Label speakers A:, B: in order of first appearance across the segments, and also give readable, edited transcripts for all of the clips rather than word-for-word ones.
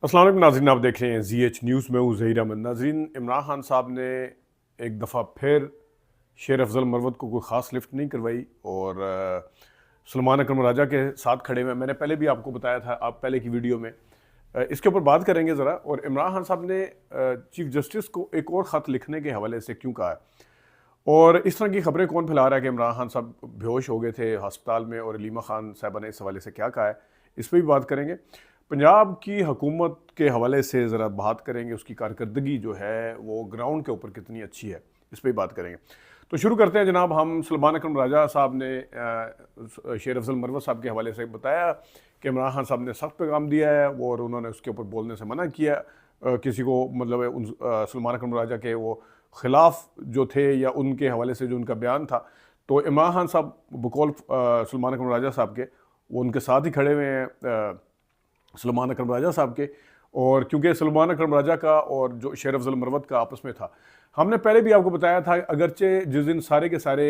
A: अस्सलाम वालेकुम नाज़रीन, आप देख रहे हैं ZH न्यूज़ में हूँ ज़हीर अहमद। नाज़रीन, इमरान खान साहब ने एक दफ़ा फिर शेर अफजल मरवत को कोई ख़ास लिफ्ट नहीं करवाई और सलमान अकरम राजा के साथ खड़े हुए। मैंने पहले भी आपको बताया था, आप पहले की वीडियो में इसके ऊपर बात करेंगे ज़रा। और इमरान खान साहब ने चीफ जस्टिस को एक और ख़त लिखने के हवाले से क्यों कहा है और इस तरह की खबरें कौन फैला रहा है कि इमरान खान साहब बेहोश हो गए थे अस्पताल में और अलीमा खान साहबा ने इस हवाले से क्या कहा है, इस पर भी बात करेंगे। पंजाब की हुकूमत के हवाले से ज़रा बात करेंगे, उसकी कारकर्दगी जो है वो ग्राउंड के ऊपर कितनी अच्छी है, इस पर भी बात करेंगे। तो शुरू करते हैं जनाब। हम सलमान अकरम राजा साहब ने शेर अफजल मरवत साहब के हवाले से बताया कि इमरान खान साहब ने सख्त पैगाम दिया है और उन्होंने उसके ऊपर बोलने से मना किया किसी को, मतलब सलमान अकरम राजा के वो ख़िलाफ़ जो थे या उनके हवाले से जो उनका बयान था। तो इमरान खान साहब बकौल सलमान अकरम राजा साहब के वो उनके साथ ही खड़े हुए हैं सलमान अकरम राजा साहब के। और क्योंकि सलमान अकरम राजा का और जो शेर अफजल मरवत का आपस में था, हमने पहले भी आपको बताया था, अगरचे जिस दिन सारे के सारे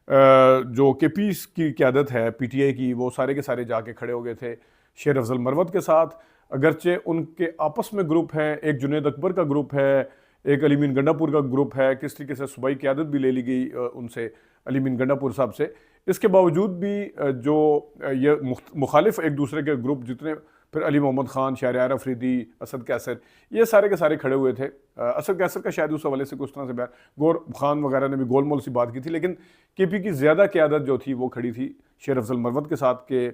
A: जो के पी की क़यादत है PTI की, वो सारे के सारे जाके खड़े हो गए थे शेर अफजल मरवत के साथ। अगरचे उनके आपस में ग्रुप हैं, एक जुनेद अकबर का ग्रुप है, एक अली मीन गंडापुर का ग्रुप है, किस तरीके से सूबाई क़यादत भी ले ली गई उनसे, अली मीन गंडापुर साहब से। इसके बावजूद भी जो ये मुखालिफ एक दूसरे के ग्रुप जितने, फिर अली मोहम्मद ख़ान, शहरयार अफरीदी, असद कैसर, ये सारे के सारे खड़े हुए थे। असद कैसर का शायद उस हवाले से कुछ तरह से बयान, गौर खान वगैरह ने भी गोलमोल सी बात की थी, लेकिन KP की ज़्यादा क़यादत जो थी वो खड़ी थी शेर अफजल मरवत के साथ के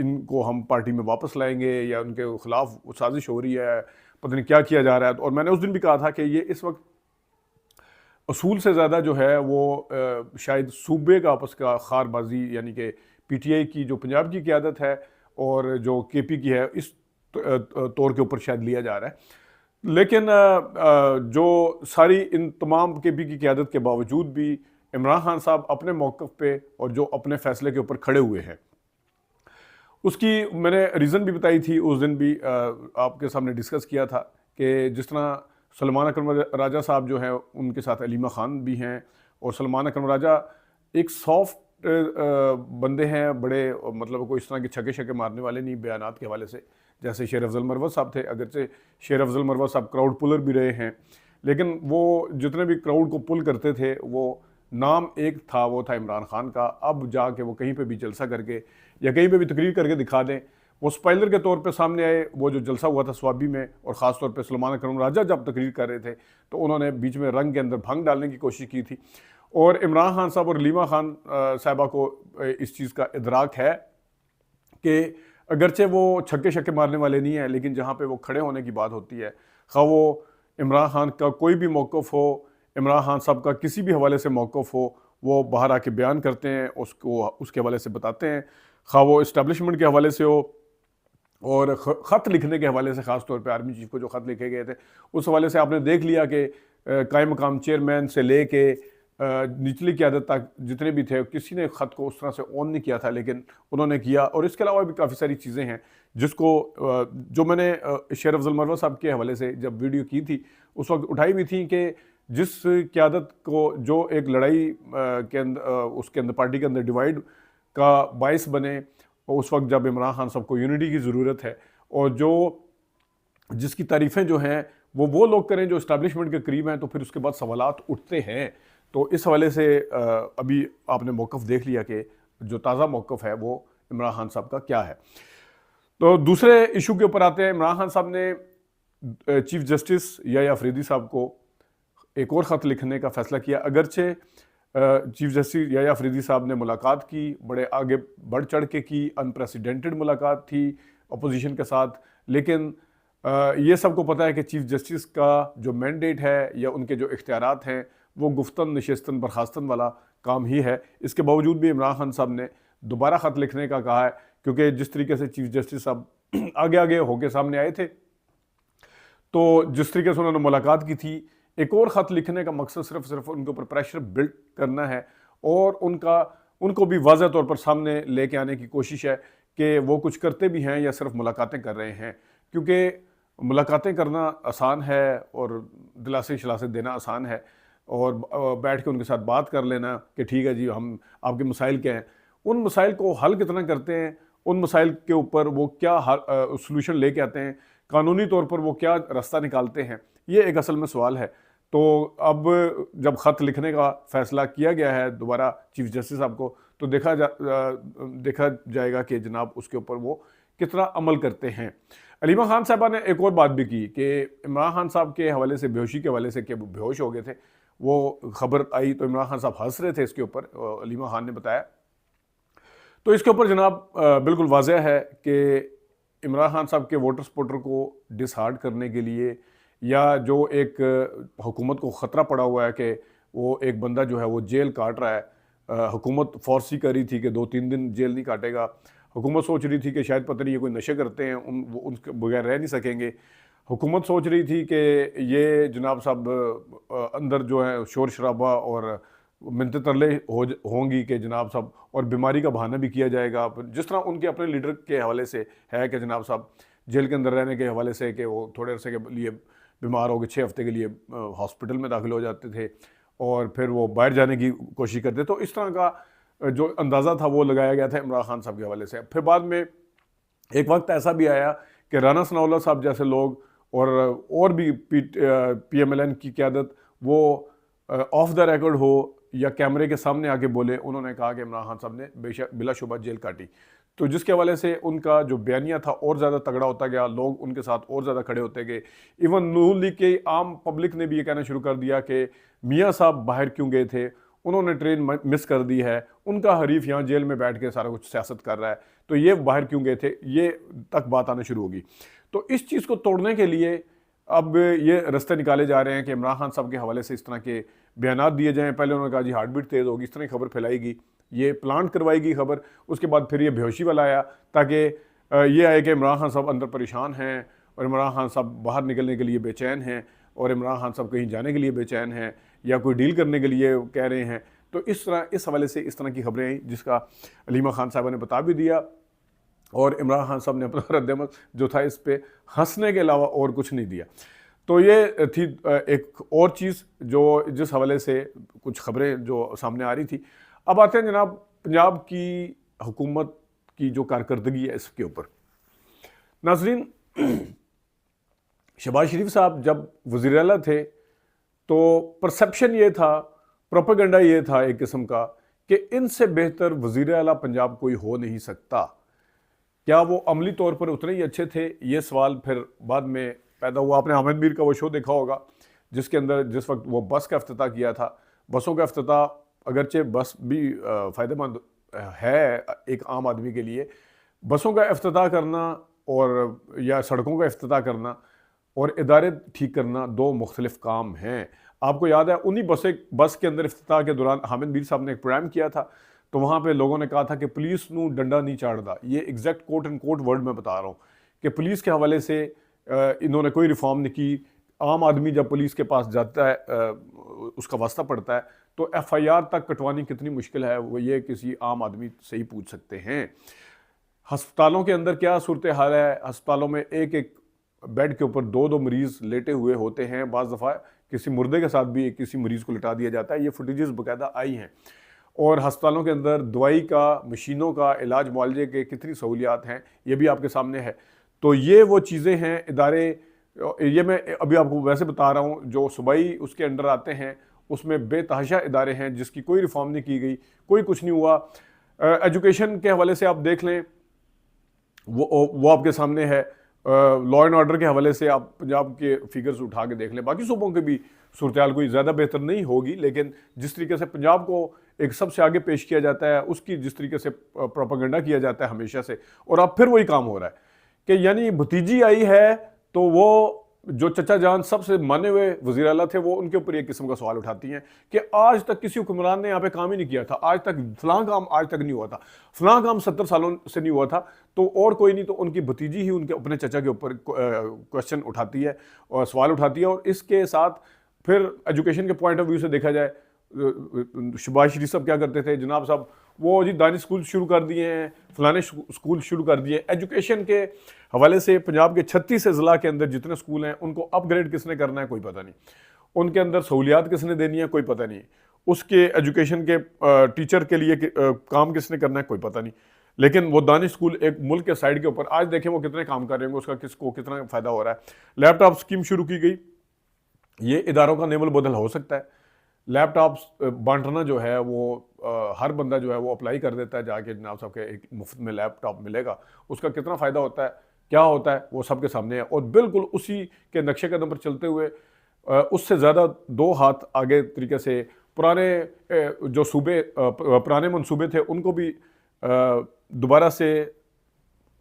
A: इनको हम पार्टी में वापस लाएंगे या उनके ख़िलाफ़ साजिश हो रही है, पता नहीं क्या किया जा रहा है। और मैंने उस दिन भी कहा था कि ये इस वक्त असूल से ज़्यादा जो है वो शायद सूबे का आपस का खारबाजी, यानी कि PTI की जो पंजाब की क़यादत है और जो KP की है, इस तौर के ऊपर शायद लिया जा रहा है। लेकिन जो सारी इन तमाम KP की क़यादत के बावजूद भी इमरान खान साहब अपने मौक़िफ़ पे और जो अपने फ़ैसले के ऊपर खड़े हुए हैं, उसकी मैंने रीज़न भी बताई थी उस दिन भी, आपके सामने डिस्कस किया था कि जिस तरह सलमान अकरम राजा साहब जो हैं उनके साथ अलीमा ख़ान भी हैं और सलमान अकरम राजा एक सॉफ्ट बंदे हैं, बड़े मतलब कोई इस तरह के छक्के छक्के मारने वाले नहीं बयानात के हवाले से, जैसे शेर अफजल मरवत साहब थे। अगरचे शेर अफजल मरवत साहब क्राउड पुलर भी रहे हैं, लेकिन वो जितने भी क्राउड को पुल करते थे वो नाम एक था, वो था इमरान खान का। अब जाके वो कहीं पे भी जलसा करके या कहीं पे भी तकरीर करके दिखा दें, वो स्पॉइलर के तौर पे सामने आए। वो जो जलसा हुआ था स्वाबी में, और ख़ास तौर पे सलमान अकरम राजा जब तकरीर कर रहे थे तो उन्होंने बीच में रंग के अंदर भंग डालने की कोशिश की थी। और इमरान खान साहब और अलीमा खान साहिबा को इस चीज़ का इदराक है कि अगरचे वो छक्के छक्के मारने वाले नहीं हैं, लेकिन जहाँ पे वो खड़े होने की बात होती है, खा वो इमरान खान का कोई भी मौक़िफ़ हो, इमरान खान साहब का किसी भी हवाले से मौक़िफ़ हो, वो बाहर आके बयान करते हैं, उसको उसके हवाले से बताते हैं, खा वो इस्टेब्लिशमेंट के हवाले से हो और ख़त लिखने के हवाले से, ख़ास तौर पे आर्मी चीफ को जो ख़त लिखे गए थे उस हवाले से। आपने देख लिया कि कायम मकाम चेयरमैन से ले के निचली क़यादत तक जितने भी थे, किसी ने ख़त को उस तरह से ऑन नहीं किया था, लेकिन उन्होंने किया। और इसके अलावा भी काफ़ी सारी चीज़ें हैं जिसको जो मैंने शेर अफजल मरवत साहब के हवाले से जब वीडियो की थी उस वक्त उठाई भी थी कि जिस क़यादत को जो एक लड़ाई के अंदर उसके अंदर पार्टी के अंदर डिवाइड का बायस बने, उस वक्त जब इमरान खान साहब को यूनिटी की ज़रूरत है, और जो जिसकी तारीफ़ें जो हैं वो लोग करें जो इस्टेब्लिशमेंट के करीब हैं, तो फिर उसके बाद सवालात उठते हैं। तो इस हवाले से अभी आपने मौक़िफ़ देख लिया कि जो ताज़ा मौक़िफ़ है वो इमरान खान साहब का क्या है। तो दूसरे इशू के ऊपर आते हैं। इमरान खान साहब ने चीफ जस्टिस याया अफरीदी साहब को एक और ख़त लिखने का फ़ैसला किया। अगरचे चीफ जस्टिस याया अफरीदी साहब ने मुलाकात की, बड़े आगे बढ़ चढ़ के की, अनप्रेसिडेंटेड मुलाकात थी अपोजिशन के साथ, लेकिन ये सबको पता है कि चीफ जस्टिस का जो मैंडेट है या उनके जो इख्तियारात हैं वो गुफ्तन नशिस्तन बर्खास्तन वाला काम ही है। इसके बावजूद भी इमरान खान साहब ने दोबारा ख़त लिखने का कहा है, क्योंकि जिस तरीके से चीफ जस्टिस साहब आगे आगे होके सामने आए थे, तो जिस तरीके से उन्होंने मुलाकात की थी, एक और ख़त लिखने का मकसद सिर्फ उनके ऊपर प्रेशर बिल्ड करना है और उनको भी वाज़ह तौर पर सामने लेके आने की कोशिश है कि वो कुछ करते भी हैं या सिर्फ मुलाकातें कर रहे हैं। क्योंकि मुलाकातें करना आसान है और दिलासे शलासे देना आसान है, और बैठ के उनके साथ बात कर लेना कि ठीक है जी, हम आपके मसाइल क्या हैं, उन मसाइल को हल कितना करते हैं उन मसाइल के ऊपर वो क्या सोल्यूशन लेके आते हैं, कानूनी तौर पर वो क्या रास्ता निकालते हैं, ये एक असल में सवाल है। तो अब जब ख़त लिखने का फ़ैसला किया गया है दोबारा चीफ जस्टिस साहब को, तो देखा जाएगा कि जनाब उसके ऊपर वो कितना अमल करते हैं। अलीमा खान साहबा ने एक और बात भी की कि इमरान खान साहब के हवाले से, बेहोशी के हवाले से, कि वो बेहोश हो गए थे, वो खबर आई तो इमरान खान साहब हंस रहे थे इसके ऊपर, अलीमा खान ने बताया। तो इसके ऊपर जनाब बिल्कुल वाज़ेह है कि इमरान खान साहब के वोटर सपोर्टर को डिसहार्ट करने के लिए, या जो एक हुकूमत को ख़तरा पड़ा हुआ है कि वो एक बंदा जो है वो जेल काट रहा है, हुकूमत फोर्सी कर रही थी कि 2-3 दिन जेल नहीं काटेगा, हुकूमत सोच रही थी कि शायद पता नहीं ये कोई नशे करते हैं, उनके बगैर रह नहीं सकेंगे, हुकूमत सोच रही थी कि ये जनाब साहब अंदर जो है शोर शराबा और मिन्नतें तरले होंगी कि जनाब साहब, और बीमारी का बहाना भी किया जाएगा, जिस तरह उनके अपने लीडर के हवाले से है कि जनाब साहब जेल के अंदर रहने के हवाले से कि वो थोड़े अरसे के लिए बीमार हो गए, 6 हफ्ते के लिए हॉस्पिटल में दाखिल हो जाते थे और फिर वो बाहर जाने की कोशिश करते। तो इस तरह का जो अंदाज़ा था वो लगाया गया था इमरान खान साहब के हवाले से। फिर बाद में एक वक्त ऐसा भी आया कि राना सनाउल्लाह साहब जैसे लोग और भी PMLN की क़यादत वो ऑफ द रिकॉर्ड हो या कैमरे के सामने आके बोले, उन्होंने कहा कि इमरान खान साहब ने बेशक बिलाशुबा जेल काटी। तो जिसके हवाले से उनका जो बयानिया था और ज़्यादा तगड़ा होता गया, लोग उनके साथ और ज़्यादा खड़े होते गए। इवन नून लीग के आम पब्लिक ने भी ये कहना शुरू कर दिया कि मियाँ साहब बाहर क्यों गए थे, उन्होंने ट्रेन मिस कर दी है, उनका हरीफ यहाँ जेल में बैठ के सारा कुछ सियासत कर रहा है, तो ये बाहर क्यों गए थे, ये तक बात आना शुरू होगी। तो इस चीज़ को तोड़ने के लिए अब ये रास्ते निकाले जा रहे हैं कि इमरान खान साहब के हवाले से इस तरह के बयानात दिए जाएँ। पहले उन्होंने कहा जी हार्ट बीट तेज़ होगी, इस तरह खबर फैलाएगी, ये प्लांट करवाएगी खबर। उसके बाद फिर ये बेहोशी वाला आया ताकि ये आए कि इमरान खान साहब अंदर परेशान हैं और इमरान खान साहब बाहर निकलने के लिए बेचैन हैं और इमरान खान साहब कहीं जाने के लिए बेचैन हैं या कोई डील करने के लिए कह रहे हैं। तो इस हवाले से इस तरह की खबरें आई, जिसका अलीमा खान साहबा ने बता भी दिया और इमरान खान साहब ने अपना रद्द-ए-अमल जो था इस पर हंसने के अलावा और कुछ नहीं दिया। तो ये थी एक और चीज़ जो जिस हवाले से कुछ खबरें जो सामने आ रही थी। अब आते हैं जनाब पंजाब की हुकूमत की जो कारकर्दगी है इसके ऊपर। नाज़रीन, शहबाज शरीफ साहब जब वज़ीर आला थे तो परसेप्शन ये था, प्रोपेगेंडा ये था एक किस्म का कि इनसे बेहतर वज़ीर आला पंजाब कोई हो नहीं सकता। क्या वो अमली तौर पर उतने ही अच्छे थे, ये सवाल फिर बाद में पैदा हुआ। आपने हामिद मीर का वो शो देखा होगा जिसके अंदर जिस वक्त वो बस का इफ्तिताह किया था, बसों का इफ्तिताह, अगरचे बस भी फ़ायदेमंद है एक आम आदमी के लिए, बसों का इफ्तिताह करना और या सड़कों का इफ्तिताह करना और इदारे ठीक करना दो मुख्तलिफ काम हैं। आपको याद है उन्हीं बस के अंदर इफ्तिताह के दौरान हामिद मीर साहब ने एक प्रोग्राम किया था, तो वहाँ पे लोगों ने कहा था कि पुलिस नू डंडा नहीं चाड़दा। ये exact quote and quote word में बता रहा हूँ कि पुलिस के हवाले से इन्होंने कोई रिफॉर्म नहीं की। आम आदमी जब पुलिस के पास जाता है उसका वास्ता पड़ता है तो FIR तक कटवानी कितनी मुश्किल है वो ये किसी आम आदमी से ही पूछ सकते हैं। हस्पतालों के अंदर क्या सूरत हाल है, अस्पतालों में एक एक बेड के ऊपर 2-2 मरीज़ लेटे हुए होते हैं, बाज़ दफ़ा किसी मुर्दे के साथ भी किसी मरीज़ को लिटा दिया जाता है। ये फुटेजेस बाकायदा आई हैं। और हस्पतालों के अंदर दवाई का, मशीनों का, इलाज मुआलजे के कितनी सहूलियात हैं ये भी आपके सामने है। तो ये वो चीज़ें हैं, इदारे, ये मैं अभी आपको वैसे बता रहा हूँ जो सूबाई उसके अंडर आते हैं उसमें बेतहाशा इदारे हैं जिसकी कोई रिफॉर्म नहीं की गई, कोई कुछ नहीं हुआ। एजुकेशन के हवाले से आप देख लें, वो आपके सामने है। लॉ एंड ऑर्डर के हवाले से आप पंजाब के फिगर्स उठा के देख लें, बाकी सूबों के भी सूरत हाल कोई ज़्यादा बेहतर नहीं होगी, लेकिन जिस तरीके से पंजाब को एक सबसे आगे पेश किया जाता है, उसकी जिस तरीके से प्रोपेगेंडा किया जाता है हमेशा से, और अब फिर वही काम हो रहा है कि यानी भतीजी आई है तो वो जो चचा जान सबसे माने हुए वज़ीर आला थे वो उनके ऊपर एक किस्म का सवाल उठाती हैं कि आज तक किसी हुक्मरान ने यहाँ पे काम ही नहीं किया था, आज तक फलां काम आज तक नहीं हुआ था, फलां काम 70 सालों से नहीं हुआ था, तो और कोई नहीं, तो उनकी भतीजी ही उनके अपने चचा के ऊपर क्वेश्चन उठाती है और सवाल उठाती है। और इसके साथ फिर एजुकेशन के पॉइंट ऑफ व्यू से देखा जाए, शहबाज शरीफ साहब क्या करते थे, जनाब साहब वो जी दानी स्कूल शुरू कर दिए हैं, फलाने स्कूल शुरू कर दिए। एजुकेशन के हवाले से पंजाब के 36 अजला के अंदर जितने स्कूल हैं उनको अपग्रेड किसने करना है कोई पता नहीं, उनके अंदर सहूलियात किसने देनी है कोई पता नहीं, उसके एजुकेशन के टीचर के लिए काम किसने करना है कोई पता नहीं। लेकिन वो दानिश स्कूल एक मुल्क के साइड के ऊपर, आज देखें वो कितने काम कर रहे होंगे, उसका किसको कितना फ़ायदा हो रहा है। लैपटॉप स्कीम शुरू की गई, ये इदारों का नेवल बदल हो सकता है। लैपटॉप बांटना जो है वो हर बंदा जो है वो अप्लाई कर देता है जाके, जनाब साहब के एक मुफ्त में लैपटॉप मिलेगा, उसका कितना फ़ायदा होता है, क्या होता है, वो सबके सामने है। और बिल्कुल उसी के नक्शे कदम पर चलते हुए उससे ज़्यादा 2 हाथ आगे तरीके से पुराने जो सूबे पुराने मनसूबे थे उनको भी दोबारा से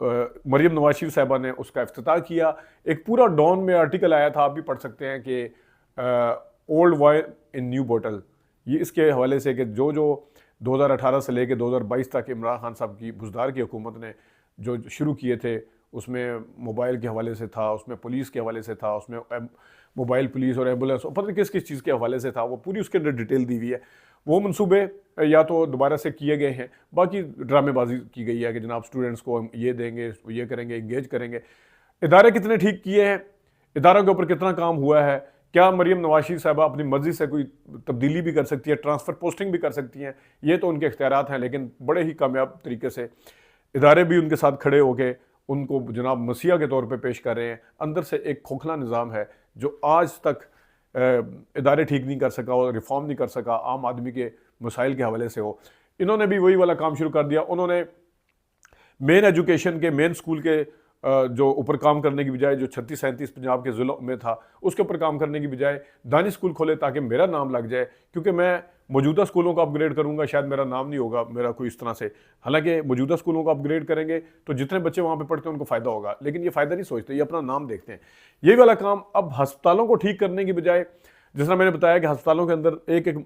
A: मरियम नवाज शरीफ साहिबा ने उसका इफ्तिताह किया। एक पूरा डॉन में आर्टिकल आया था, आप भी पढ़ सकते हैं कि ओल्ड वाइन इन न्यू बोतल, ये इसके हवाले से कि जो 2018 से लेकर 2022 तक इमरान खान साहब की बुज़दार की हुकूमत ने जो शुरू किए थे, उसमें मोबाइल के हवाले से था, उसमें पुलिस के हवाले से था, उसमें मोबाइल पुलिस और एम्बुलेंस, पता नहीं किस किस चीज़ के हवाले से था, वो पूरी उसके अंदर डिटेल दी हुई है। वो मनसूबे या तो दोबारा से किए गए हैं, बाकी ड्रामेबाजी की गई है कि जनाब स्टूडेंट्स को हम ये देंगे, ये करेंगे, इंगेज करेंगे। इदारे कितने ठीक किए हैं, इदारों के ऊपर कितना काम हुआ है, क्या मरियम नवाज शरीफ साहबा अपनी मर्जी से कोई तब्दीली भी कर सकती है, ट्रांसफ़र पोस्टिंग भी कर सकती हैं, ये तो उनके इख्तियारात हैं, लेकिन बड़े ही कामयाब तरीके से इदारे भी उनके साथ खड़े होके उनको जनाब मसीहा के तौर पे पेश कर रहे हैं। अंदर से एक खोखला निज़ाम है जो आज तक इदारे ठीक नहीं कर सका और रिफॉर्म नहीं कर सका, आम आदमी के मसाइल के हवाले से हो। इन्होंने भी वही वाला काम शुरू कर दिया। उन्होंने मेन एजुकेशन के, मेन स्कूल के जो ऊपर काम करने की बजाय, जो 36-37 पंजाब के ज़िलों में था उसके ऊपर काम करने की बजाय दानिश स्कूल खोले ताकि मेरा नाम लग जाए, क्योंकि मैं मौजूदा स्कूलों को अपग्रेड करूंगा शायद मेरा नाम नहीं होगा, मेरा कोई इस तरह से। हालांकि मौजूदा स्कूलों को अपग्रेड करेंगे तो जितने बच्चे वहाँ पे पढ़ते हैं उनको फ़ायदा होगा, लेकिन ये फ़ायदा नहीं सोचते, ये अपना नाम देखते हैं। यही वाला काम अब अस्पतालों को ठीक करने की बजाय, जिस तरह मैंने बताया कि अस्पतालों के अंदर एक एक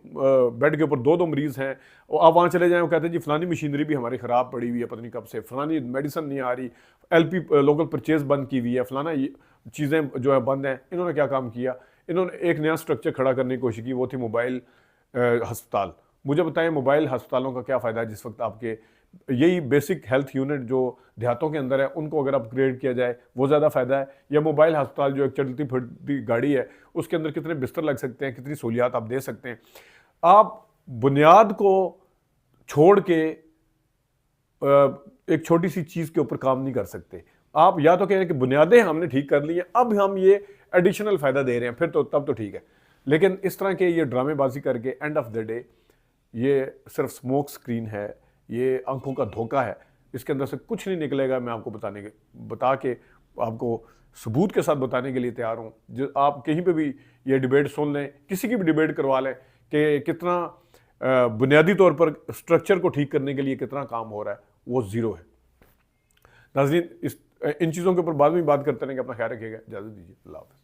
A: बेड के ऊपर 2-2 मरीज़ हैं, और आप वहाँ चले जाएँ, वो कहते हैं जी फलानी मशीनरी भी हमारी ख़राब पड़ी हुई है, पता नहीं कब से, फलानी मेडिसिन नहीं आ रही, LP लोकल परचेज़ बंद की हुई है, फलाना ये चीज़ें जो है बंद हैं। इन्होंने क्या काम किया, इन्होंने एक नया स्ट्रक्चर खड़ा करने की कोशिश की, वो थी मोबाइल अस्पताल। मुझे बताएं मोबाइल अस्पतालों का क्या फ़ायदा है, जिस वक्त आपके यही बेसिक हेल्थ यूनिट जो देहातों के अंदर है उनको अगर अपग्रेड किया जाए वो ज़्यादा फ़ायदा है, या मोबाइल अस्पताल जो एक चलती फिरती गाड़ी है उसके अंदर कितने बिस्तर लग सकते हैं, कितनी सहूलियात आप दे सकते हैं। आप बुनियाद को छोड़ के एक छोटी सी चीज़ के ऊपर काम नहीं कर सकते। आप या तो कह रहे हैं कि बुनियादें हमने ठीक कर ली हैं, अब हम ये एडिशनल फ़ायदा दे रहे हैं, फिर तो तब तो ठीक है। लेकिन इस तरह के ये ड्रामेबाजी करके एंड ऑफ द डे ये सिर्फ स्मोक स्क्रीन है, ये आंखों का धोखा है, इसके अंदर से कुछ नहीं निकलेगा। मैं आपको बता के आपको सबूत के साथ बताने के लिए तैयार हूँ। जो आप कहीं पे भी ये डिबेट सुन लें, किसी की भी डिबेट करवा लें कि कितना बुनियादी तौर पर स्ट्रक्चर को ठीक करने के लिए कितना काम हो रहा है, वो ज़ीरो है। नाज़रीन, इन चीज़ों के ऊपर बाद में बात करते रहेंगे। अपना ख्याल रखिएगा, इजाज़त दीजिए, अल्लाह हाफ़िज़।